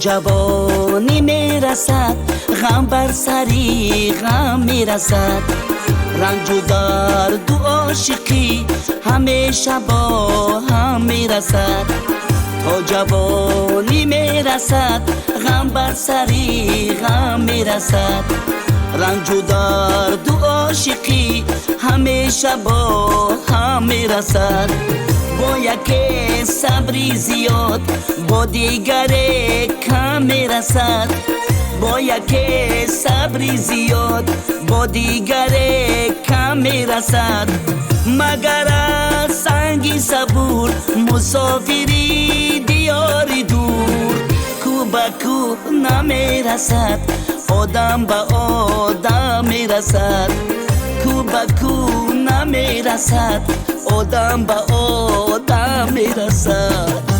جوانی میرسد غم بر سری غم میرسد، رنج و درد و عاشقی همیشه با هم میرسد. تا جوانی میرسد غم بر سری غم میرسد، رنج و درد و عاشقی همیشه با هم میرسد. با یک صبری زیاد با دیگر کم میرسد، با یک صبری زیاد با دیگر کم میرسد. مگر از سنگی صبور مسافری دیاری دور، کو به کو نمیرسد آدم به آدم میرسد، کو به کو نمیرسد آدم به آدم میرسد.